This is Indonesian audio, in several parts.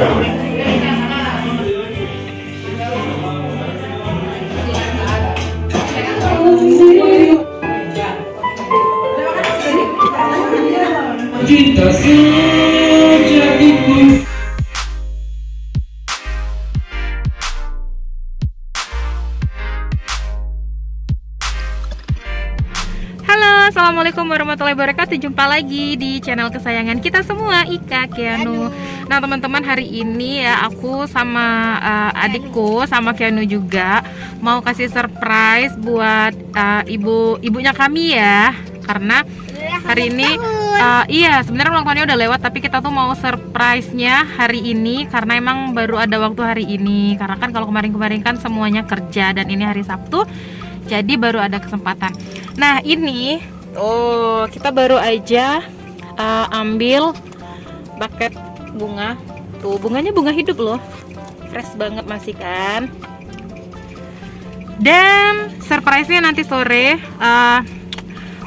Cinta sejatiku. Assalamualaikum warahmatullahi wabarakatuh. Jumpa lagi di channel kesayangan kita semua, Ika Keanu. Nah teman-teman, hari ini ya aku sama adikku sama Keanu juga mau kasih surprise buat ibunya kami ya. Karena hari ini iya sebenarnya ulang tahunnya udah lewat, tapi kita tuh mau surprise-nya hari ini karena emang baru ada waktu hari ini. Karena kan kalau kemarin-kemarin kan semuanya kerja dan ini hari Sabtu, jadi baru ada kesempatan. Nah ini kita baru aja ambil paket bunga. Tuh bunganya bunga hidup loh, fresh banget masih kan. Dan surprise-nya nanti sore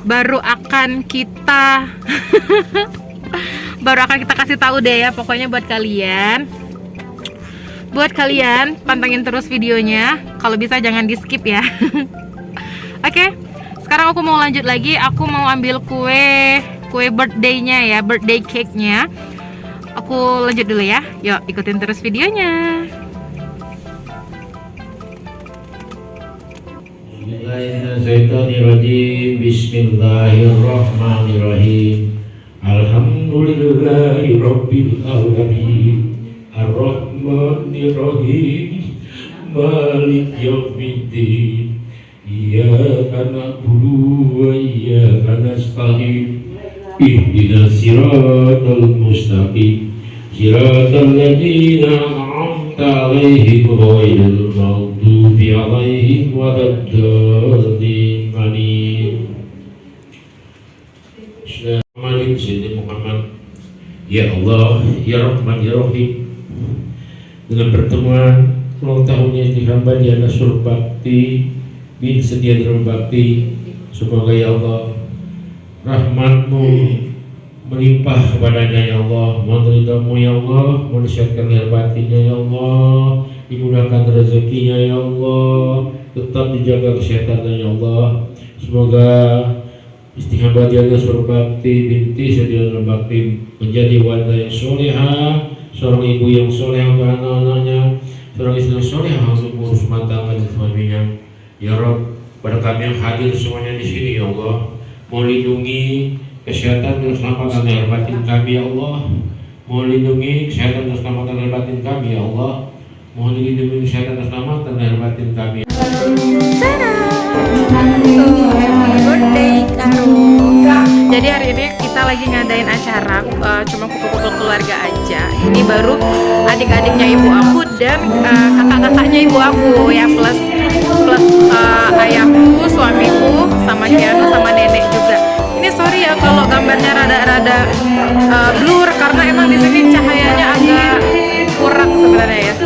baru akan kita kasih tahu deh ya. Pokoknya buat kalian pantengin terus videonya. Kalau bisa jangan di skip ya. Oke. Sekarang aku mau lanjut lagi, aku mau ambil kue birthday-nya ya, birthday cake-nya. Aku lanjut dulu ya. Yuk, ikutin terus videonya. Bismillahirrahmanirrahim. Alhamdulillahirabbil alamin. Arrahmanirrahim. Malik yaumiddin. Iyyaka na'budu wa iyyaka nasta'in. Ihdinas siratal mustaqim. Siratal ladzina an'amta 'alaihim ghairil maghdubi 'alaihim waladdallin. Amin. Bismillahirrahmanirrahim. Sayyidina Muhammad. Ya Allah, ya Rahman, ya Rahim. Dengan pertemuan ulang tahunnya di hamba Diana Surbakti bin Setia Bakti, semoga ya Allah rahmatmu melimpah kepadanya ya Allah, mohon ridhamu ya Allah, mohon disiapkan lahir batinnya ya Allah, dimudahkan rezekinya ya Allah, tetap dijaga kesehatannya ya Allah. Semoga istri hamba Diana Surbakti binti Setia Bakti menjadi wanita yang solehah, seorang ibu yang soleh untuk anak-anaknya, seorang istri yang soleh untuk mengurus rumah tangga dan suaminya. Ya Rabb, pada kami yang hadir semuanya di sini ya Allah, mohon lindungi kesehatan dan keselamatan lahir batin kami ya Allah. Mohon lindungi kesehatan dan keselamatan lahir batin kami ya Allah. Mohon lindungi kesehatan dan keselamatan lahir batin kami. Birthday Karu. Jadi hari ini kita lagi ngadain acara, cuma kumpul-kumpul keluarga aja. Ini baru adik-adiknya ibu aku dan kakak-kakaknya ibu aku ya, plus ayahku, suamiku, sama Keanu, sama nenek juga. Ini sorry ya kalau gambarnya rada-rada blur karena emang di sini cahayanya agak kurang sebenarnya ya.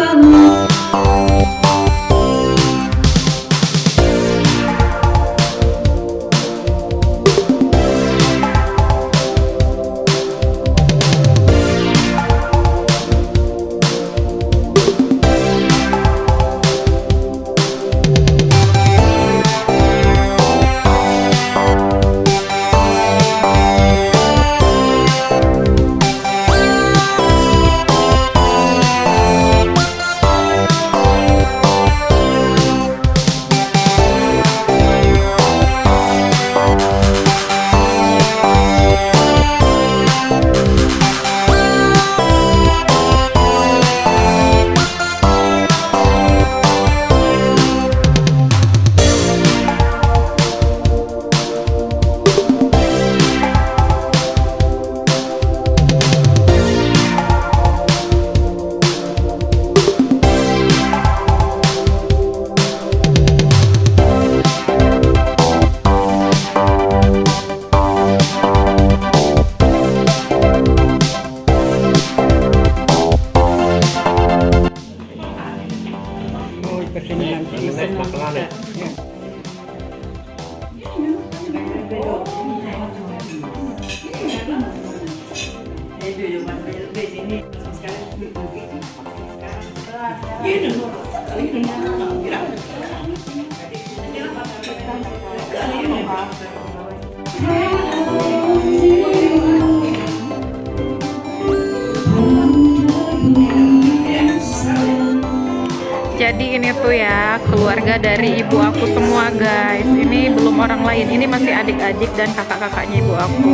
Jadi ini tuh ya keluarga dari ibu aku semua guys. Ini belum orang lain, ini masih adik-adik dan kakak-kakaknya ibu aku.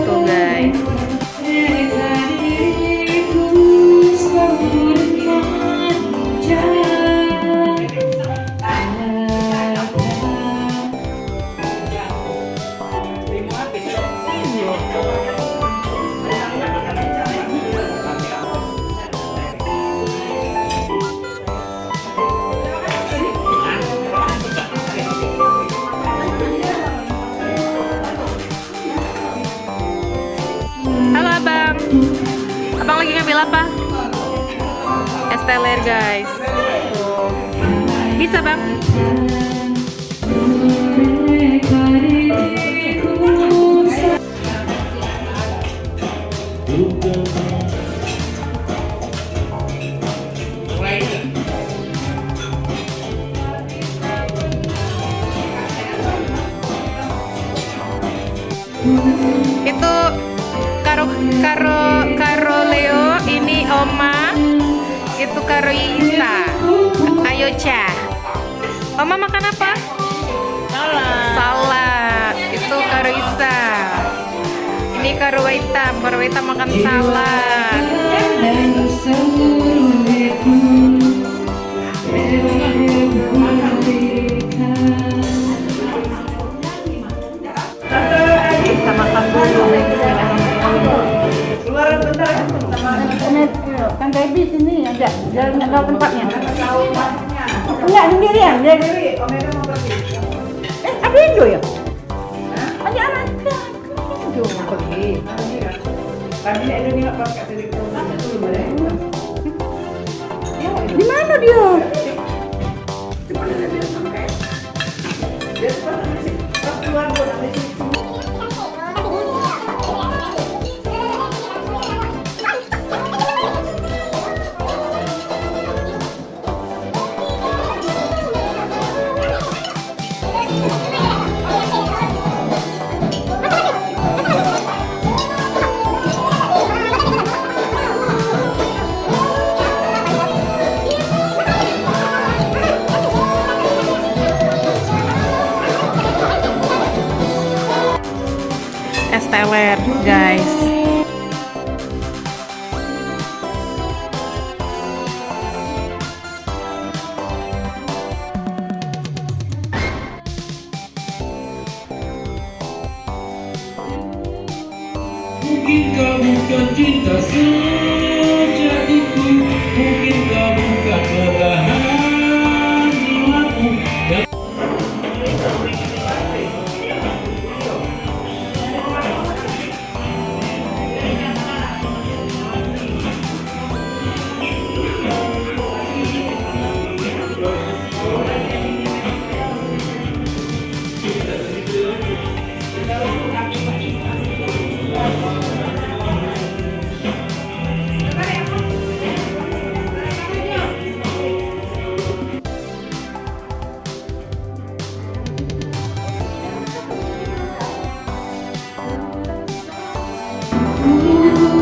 Tuh guys. Halo abang, abang lagi ngambil apa? Es teler guys. Tuh. Bisa bang? Itu karo Leo, ini Oma, itu karo Isa. Ayo Ca. Oma makan apa? Salad. Itu karo Isa. Ini karo Waita makan salad. Kita makan dulu. Kan baby sini ada, dia nggak tahu tempatnya. Enggak sendirian, dia sendiri. Ada hijau ya? Ada anak hijau pergi. Di mana dia? Es teler guys. Mungkin kau bukan cinta sejatiku, mungkin kau bukan belahan jiwaku.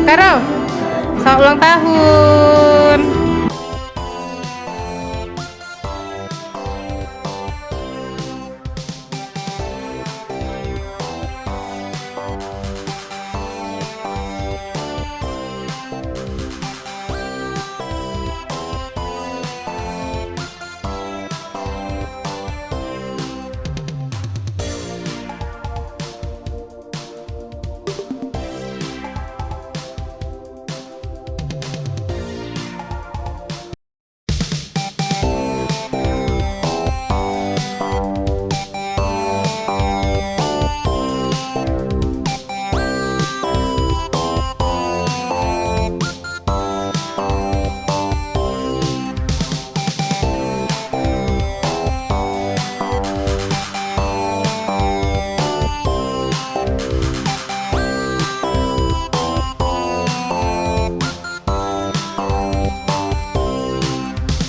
Karo, selamat ulang tahun.